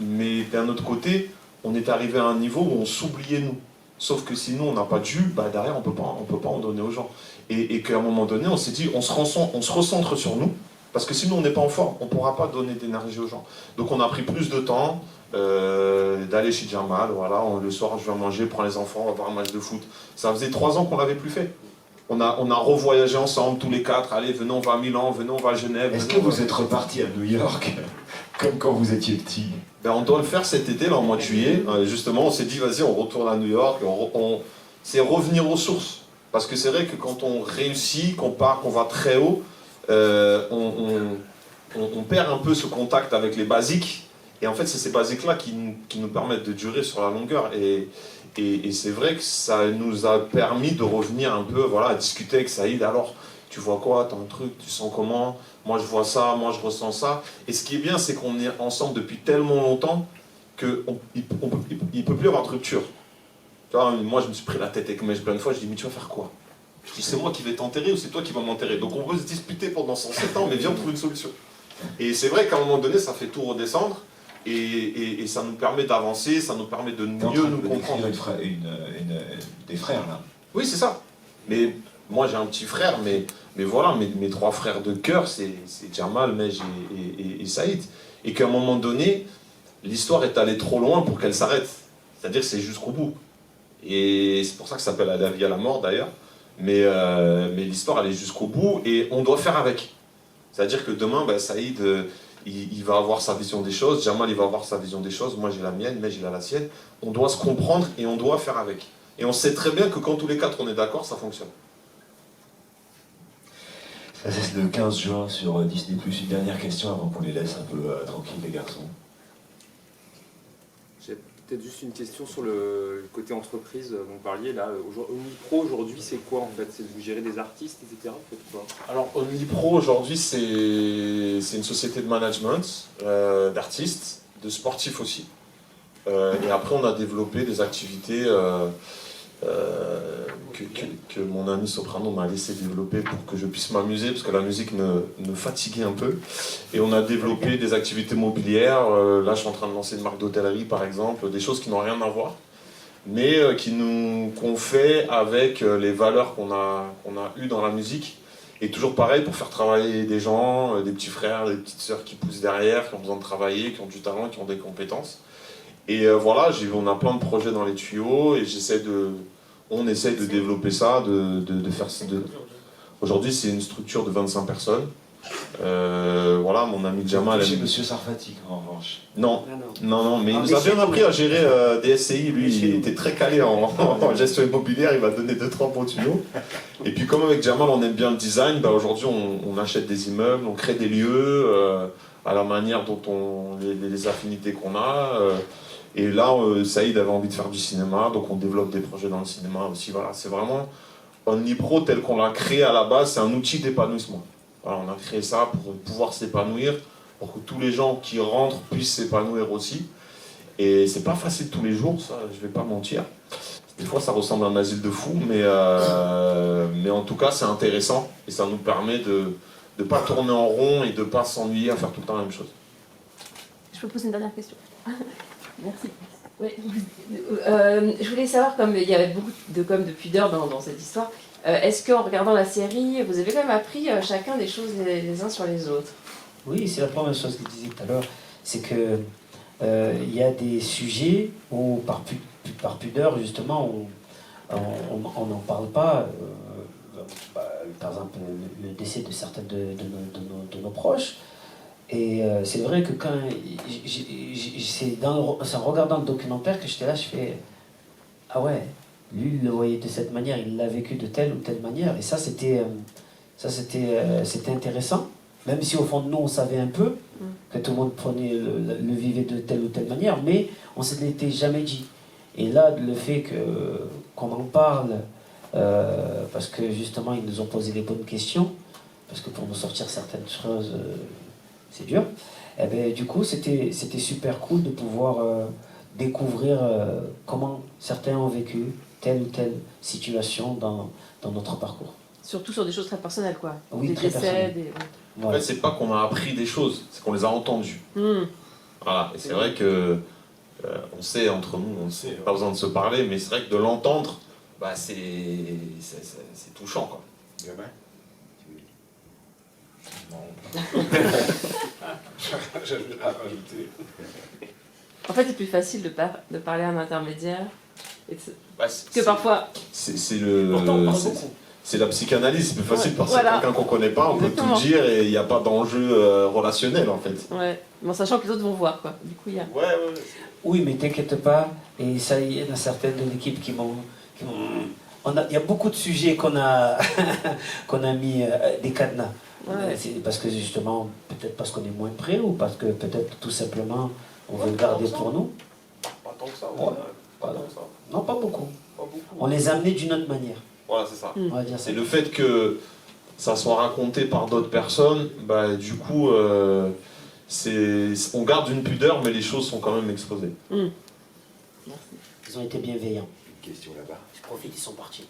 mais d'un autre côté, on est arrivé à un niveau où on s'oubliait nous. Sauf que si nous, on n'a pas de jus, derrière, on peut pas en donner aux gens. Et qu'à un moment donné, on s'est dit, on se recentre sur nous, parce que sinon, on n'est pas en forme, on ne pourra pas donner d'énergie aux gens. Donc on a pris plus de temps, d'aller chez Jamal, voilà, le soir je vais manger, prends les enfants, on va voir un match de foot. Ça faisait 3 ans qu'on l'avait plus fait. On a revoyagé ensemble, tous les 4, allez, venez, on va à Milan, venez, on va à Genève. Est-ce que vous êtes reparti à New York, comme quand vous étiez petit? On doit le faire cet été, là, en mois de juillet. Justement, on s'est dit, vas-y, on retourne à New York, c'est revenir aux sources. Parce que c'est vrai que quand on réussit, qu'on part, qu'on va très haut, on perd un peu ce contact avec les basiques. Et en fait, c'est ces basiques-là qui nous permettent de durer sur la longueur. Et c'est vrai que ça nous a permis de revenir un peu, voilà, à discuter avec Saïd. Alors, tu vois quoi? T'as un truc? Tu sens comment? Moi, je vois ça, moi, je ressens ça. Et ce qui est bien, c'est qu'on est ensemble depuis tellement longtemps qu'il ne peut plus y avoir de rupture. Tu vois, moi, je me suis pris la tête avec Mèche plein de fois. Je dis, mais tu vas faire quoi? Je dis, c'est moi qui vais t'enterrer ou c'est toi qui vas m'enterrer? Donc, on peut se disputer pendant 107 ans, mais viens, on trouve une solution. Et c'est vrai qu'à un moment donné, ça fait tout redescendre. Et ça nous permet d'avancer, ça nous permet de mieux nous comprendre. Des frères, là. Oui, c'est ça. Mais moi, j'ai un petit frère, mais voilà, mes 3 frères de cœur, c'est Jamal, Mej et Saïd. Et qu'à un moment donné, l'histoire est allée trop loin pour qu'elle s'arrête. C'est-à-dire que c'est jusqu'au bout. Et c'est pour ça que ça s'appelle à la vie à la mort, d'ailleurs. Mais l'histoire, elle est jusqu'au bout et on doit faire avec. C'est-à-dire que demain, Saïd... il va avoir sa vision des choses, Jamal il va avoir sa vision des choses, moi j'ai la mienne, mais j'ai la sienne. On doit se comprendre et on doit faire avec. Et on sait très bien que quand tous les 4 on est d'accord, ça fonctionne. Ça c'est le 15 juin sur Disney+. Une dernière question avant qu'on les laisse un peu tranquilles les garçons. J'ai peut-être juste une question sur le côté entreprise dont vous parliez là. Omnipro aujourd'hui c'est quoi en fait? C'est vous gérez des artistes, etc. Alors Omnipro aujourd'hui c'est une société de management, d'artistes, de sportifs aussi. Et après on a développé des activités que mon ami Soprano m'a laissé développer pour que je puisse m'amuser, parce que la musique me fatiguait un peu. Et on a développé des activités mobilières. Là, je suis en train de lancer une marque d'hôtellerie, par exemple, des choses qui n'ont rien à voir, mais qu'on fait avec les valeurs qu'on a eues dans la musique. Et toujours pareil pour faire travailler des gens, des petits frères, des petites sœurs qui poussent derrière, qui ont besoin de travailler, qui ont du talent, qui ont des compétences. Et voilà, on a plein de projets dans les tuyaux et on essaie de développer ça, de faire ça. Aujourd'hui, c'est une structure de 25 personnes. Voilà, mon ami Jamal. Chez Monsieur Sarfati, en revanche. Non, mais il nous a bien appris à gérer des SCI. Lui, il était très calé en gestion immobilière. Il m'a donné 2-3 bons tuyaux. Et puis, comme avec Jamal, on aime bien le design, aujourd'hui, on achète des immeubles, on crée des lieux à la manière dont les affinités qu'on a. Et là, Saïd avait envie de faire du cinéma, donc on développe des projets dans le cinéma aussi. Voilà, c'est vraiment OnlyPro tel qu'on l'a créé à la base, c'est un outil d'épanouissement. Voilà, on a créé ça pour pouvoir s'épanouir, pour que tous les gens qui rentrent puissent s'épanouir aussi. Et c'est pas facile tous les jours, ça, je vais pas mentir. Des fois, ça ressemble à un asile de fous, mais en tout cas, c'est intéressant et ça nous permet de ne pas tourner en rond et de ne pas s'ennuyer à faire tout le temps la même chose. Je peux poser une dernière question? Merci. Ouais. Je voulais savoir, comme il y avait beaucoup de com de pudeur dans cette histoire, est-ce qu'en regardant la série, vous avez quand même appris chacun des choses les uns sur les autres? Oui, c'est la première chose que je disais tout à l'heure, c'est que il y a des sujets où par pudeur justement on n'en parle pas. Par exemple le décès de certains de nos proches. Et c'est vrai que quand c'est en regardant le documentaire que j'étais là, je fais ah ouais, lui il le voyait de cette manière, il l'a vécu de telle ou telle manière. Et ça c'était intéressant, même si au fond de nous on savait un peu que tout le monde le vivait de telle ou telle manière, mais on ne se l'était jamais dit. Et là, le fait qu'on en parle, parce que justement ils nous ont posé les bonnes questions, parce que pour nous sortir certaines choses, c'est dur, et bien, du coup c'était super cool de pouvoir découvrir comment certains ont vécu telle ou telle situation dans notre parcours. Surtout sur des choses très personnelles, quoi. Oui, des très décès, personnelles. En fait, c'est pas qu'on a appris des choses, c'est qu'on les a entendues. Voilà, et c'est vrai que on sait entre nous, pas besoin de se parler, mais c'est vrai que de l'entendre, bah, c'est touchant, quoi. J'avais à rajouter. En fait, c'est plus facile de parler à un intermédiaire que parfois. Pourtant, on parle beaucoup. C'est la psychanalyse, c'est plus facile parce que voilà. quelqu'un qu'on connaît pas, on Exactement. peut tout dire et il n'y a pas d'enjeu relationnel en fait. Ouais, mais en sachant que les autres vont voir, quoi. Du coup, il y a... Oui, mais t'inquiète pas, et ça, il y en a certaines de l'équipe qui m'ont... Il y a beaucoup de sujets qu'on a, qu'on a mis des cadenas. Ouais. C'est parce que justement, peut-être parce qu'on est moins prêt ou parce que peut-être tout simplement on veut le garder pour nous. Pas tant que ça. Ouais. Non, pas beaucoup. On les a amenés d'une autre manière. Voilà, c'est ça. On va dire ça. C'est le fait que ça soit raconté par d'autres personnes, bah, du coup, on garde une pudeur, mais les choses sont quand même exposées. Ils ont été bienveillants. Une question là-bas. Je profite, ils sont partis.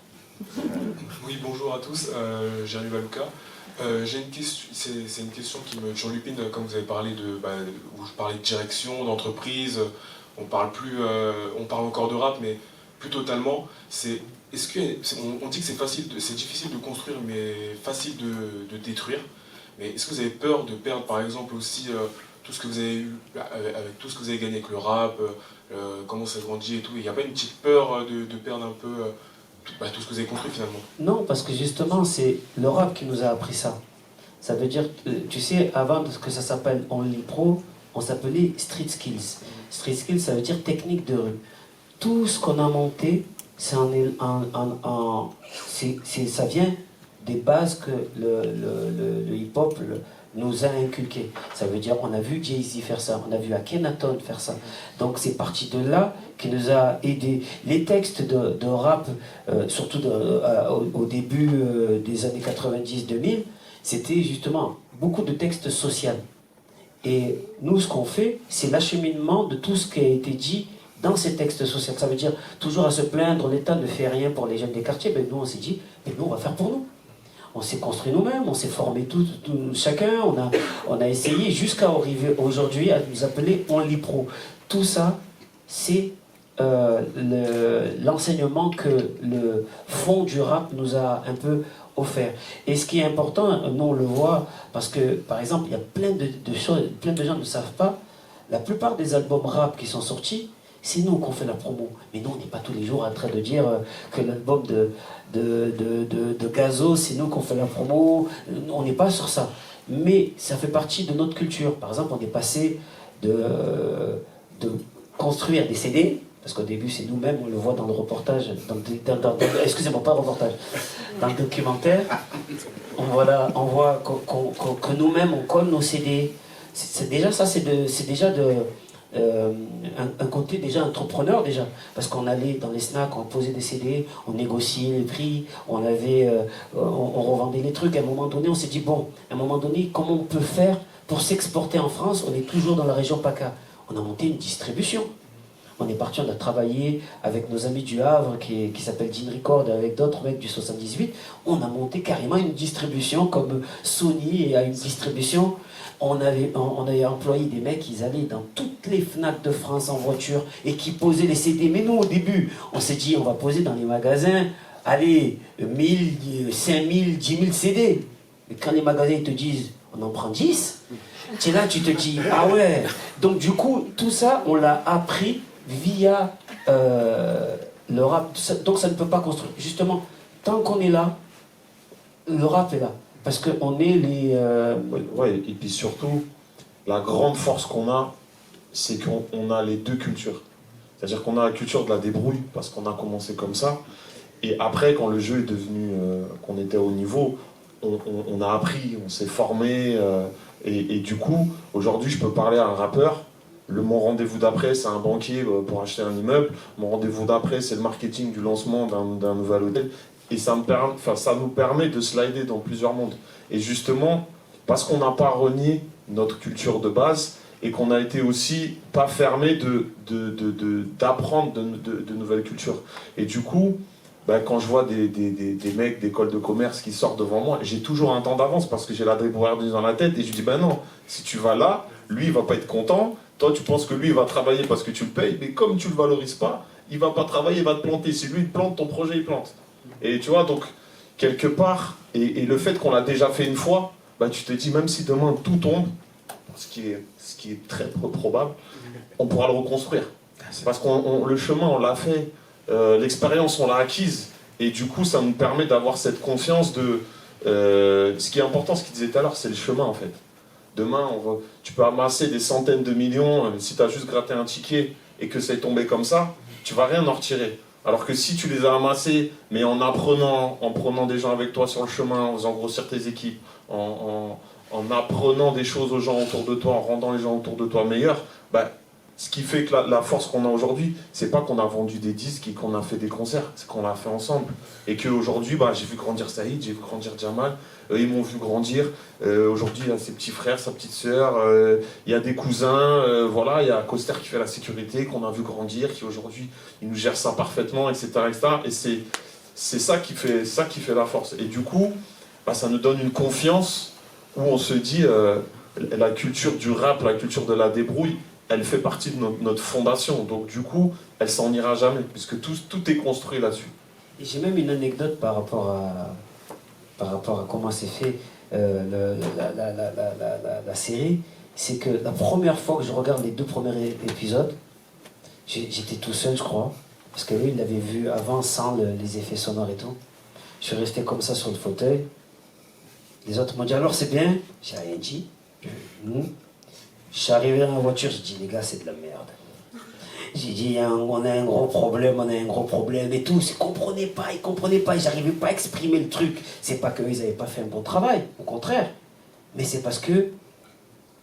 Oui, bonjour à tous, j'arrive à Lucas. J'ai une question, c'est une question qui me turlupine, comme vous avez parlé où je parlais de direction, d'entreprise, on parle encore de rap, mais plus totalement, on dit que c'est difficile de construire, mais facile de détruire. Mais est-ce que vous avez peur de perdre, par exemple, aussi tout ce que vous avez eu, avec tout ce que vous avez gagné avec le rap, comment ça grandit et tout? Il n'y a pas une petite peur de perdre un peu tout ce que vous avez construit finalement? Non, parce que justement, c'est le rap qui nous a appris ça. Ça veut dire, tu sais, avant que ça s'appelle OnlyPro, on s'appelait Street Skills. Street Skills, ça veut dire technique de rue. Tout ce qu'on a monté, ça vient des bases que le hip-hop nous a inculqué. Ça veut dire, on a vu Jay-Z faire ça, on a vu Akhenaton faire ça. Donc c'est parti de là qui nous a aidé. Les textes de rap, surtout au début des années 90-2000, c'était justement beaucoup de textes sociaux. Et nous, ce qu'on fait, c'est l'acheminement de tout ce qui a été dit dans ces textes sociaux. Ça veut dire toujours à se plaindre, l'État ne fait rien pour les jeunes des quartiers. Ben, nous, on s'est dit, ben, nous, on va faire pour nous. On s'est construit nous-mêmes, on s'est formé chacun, on a essayé jusqu'à arriver aujourd'hui à nous appeler OnlyPro. Tout ça, c'est l'enseignement que le fond du rap nous a un peu offert. Et ce qui est important, nous on le voit, parce que par exemple, il y a plein de choses, plein de gens ne savent pas, la plupart des albums rap qui sont sortis, c'est nous qu'on fait la promo. Mais nous, on n'est pas tous les jours en train de dire que l'album de Gazo, c'est nous qu'on fait la promo. On n'est pas sur ça. Mais ça fait partie de notre culture. Par exemple, on est passé de construire des CD, parce qu'au début, c'est nous-mêmes, on le voit dans le reportage, excusez-moi, pas le reportage, dans le documentaire, on voit que nous-mêmes, on colle nos CD. C'est déjà ça, c'est déjà un côté déjà entrepreneur déjà, parce qu'on allait dans les snacks, on posait des CD, on négociait les prix, on revendait les trucs. À un moment donné, on s'est dit bon, à un moment donné, comment on peut faire pour s'exporter en France? On est toujours dans la région PACA. On a monté une distribution. On est parti, on a travaillé avec nos amis du Havre qui s'appelle Jean Record, avec d'autres mecs du 78. On a monté carrément une distribution comme Sony a une distribution. On avait employé des mecs, ils allaient dans toutes les FNAC de France en voiture et qui posaient les CD. Mais nous, au début, on s'est dit, on va poser dans les magasins, allez, 1000, 5000, 10 000 CD. Et quand les magasins ils te disent, on en prend 10, tu es là, tu te dis, ah ouais. Donc du coup, tout ça, on l'a appris via le rap. Donc ça ne peut pas construire. Justement, tant qu'on est là, le rap est là. Parce qu'on est les... Ouais, et puis surtout, la grande force qu'on a, c'est qu'on a les deux cultures. C'est-à-dire qu'on a la culture de la débrouille, parce qu'on a commencé comme ça. Et après, quand le jeu est devenu... qu'on était au niveau, on a appris, on s'est formé. Et du coup, aujourd'hui, je peux parler à un rappeur. Mon rendez-vous d'après, c'est un banquier pour acheter un immeuble. Mon rendez-vous d'après, c'est le marketing du lancement d'un nouvel hôtel. Et ça nous permet de slider dans plusieurs mondes. Et justement, parce qu'on n'a pas renié notre culture de base et qu'on a été aussi pas fermé d'apprendre de nouvelles cultures. Et du coup, quand je vois des mecs d'école de commerce qui sortent devant moi, j'ai toujours un temps d'avance parce que j'ai la débrouillardise dans la tête et je dis non, si tu vas là, lui il va pas être content. Toi, tu penses que lui, il va travailler parce que tu le payes, mais comme tu le valorises pas, il va pas travailler, il va te planter. Si lui, il te plante, ton projet, il plante. Et tu vois, donc, quelque part, et le fait qu'on l'a déjà fait une fois, tu te dis, même si demain tout tombe, ce qui est très peu probable, on pourra le reconstruire. Parce que le chemin, on l'a fait, l'expérience, on l'a acquise, et du coup, ça nous permet d'avoir cette confiance de... ce qui est important, ce qu'il disait tout à l'heure, c'est le chemin, en fait. Demain, tu peux amasser des centaines de millions, si tu as juste gratté un ticket et que c'est tombé comme ça, tu vas rien en retirer. Alors que si tu les as amassés, mais en prenant des gens avec toi sur le chemin, en faisant grossir tes équipes, en apprenant des choses aux gens autour de toi, en rendant les gens autour de toi meilleurs, ce qui fait que la force qu'on a aujourd'hui, c'est pas qu'on a vendu des disques et qu'on a fait des concerts, c'est qu'on l'a fait ensemble. Et qu'aujourd'hui, j'ai vu grandir Saïd, j'ai vu grandir Jamal, ils m'ont vu grandir. Aujourd'hui, il y a ses petits frères, sa petite sœur, il y a des cousins, il y a Coster qui fait la sécurité, qu'on a vu grandir, qui aujourd'hui, il nous gère ça parfaitement, etc. Et c'est ça qui fait la force. Et du coup, ça nous donne une confiance où on se dit, la culture du rap, la culture de la débrouille, elle fait partie de notre fondation. Donc du coup, elle s'en ira jamais, puisque tout est construit là-dessus. Et j'ai même une anecdote par rapport à comment s'est fait la série. C'est que la première fois que je regarde les 2 premiers épisodes, j'étais tout seul, je crois. Parce que lui, il l'avait vu avant, sans les effets sonores et tout. Je suis resté comme ça sur le fauteuil. Les autres m'ont dit, alors c'est bien? J'ai rien dit. Je suis arrivé dans la voiture, j'ai dit, les gars, c'est de la merde. J'ai dit, on a un gros problème et tout. Ils comprenaient pas, j'arrivais pas à exprimer le truc. C'est pas qu'eux, ils n'avaient pas fait un bon travail, au contraire. Mais c'est parce que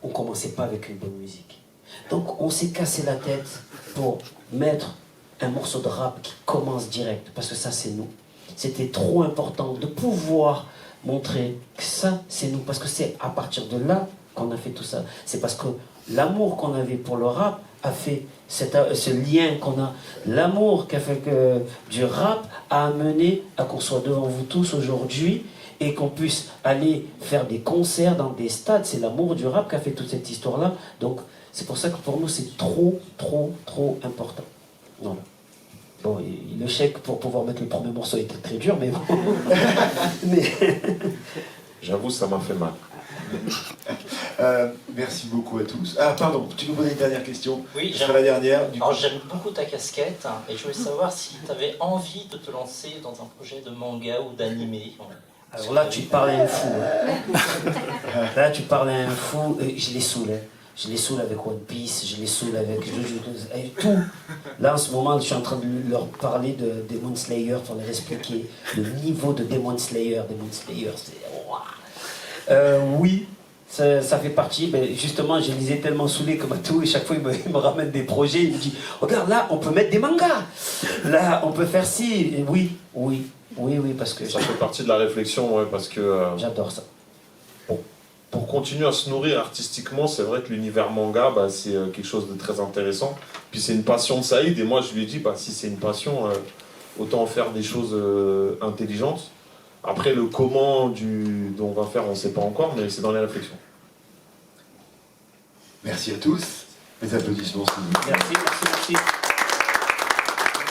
on commençait pas avec une bonne musique. Donc on s'est cassé la tête pour mettre un morceau de rap qui commence direct. Parce que ça, c'est nous. C'était trop important de pouvoir montrer que ça, c'est nous. Parce que c'est à partir de là qu'on a fait tout ça. C'est parce que l'amour qu'on avait pour le rap a fait ce lien qu'on a. L'amour qu'a fait que du rap a amené à qu'on soit devant vous tous aujourd'hui et qu'on puisse aller faire des concerts dans des stades. C'est l'amour du rap qui a fait toute cette histoire-là. Donc c'est pour ça que pour nous c'est trop important. Voilà. Bon, et le chèque pour pouvoir mettre le premier morceau était très dur, mais bon. J'avoue, ça m'a fait mal. Merci beaucoup à tous. Ah, pardon, tu nous posais une dernière question? Oui, Ce sera la dernière. Alors j'aime beaucoup ta casquette hein, et je voulais savoir si tu avais envie de te lancer dans un projet de manga ou d'animé. Alors là, tu parles à un fou. Hein. Là, tu parles à un fou. Je les saoule. Hein. Je les saoule avec One Piece, je les saoule avec tout. Là, en ce moment, je suis en train de leur parler de Demon Slayer pour leur expliquer le niveau de Demon Slayer. Demon Slayer, c'est... oui, ça fait partie. Mais justement, je les ai tellement saoulés comme à tout. Et chaque fois, il me ramène des projets. Il me dit, regarde, là, on peut mettre des mangas. Là, on peut faire ci. Et oui, parce que... Ça fait partie de la réflexion, ouais, parce que... J'adore ça. Pour continuer à se nourrir artistiquement, c'est vrai que l'univers manga, bah, c'est quelque chose de très intéressant. Puis c'est une passion de Saïd, et moi je lui ai dit, bah, si c'est une passion, autant en faire des choses intelligentes. Après, le comment dont on va faire, on ne sait pas encore, mais c'est dans les réflexions. Merci à tous. Les applaudissements, s'il vous plaît. Merci.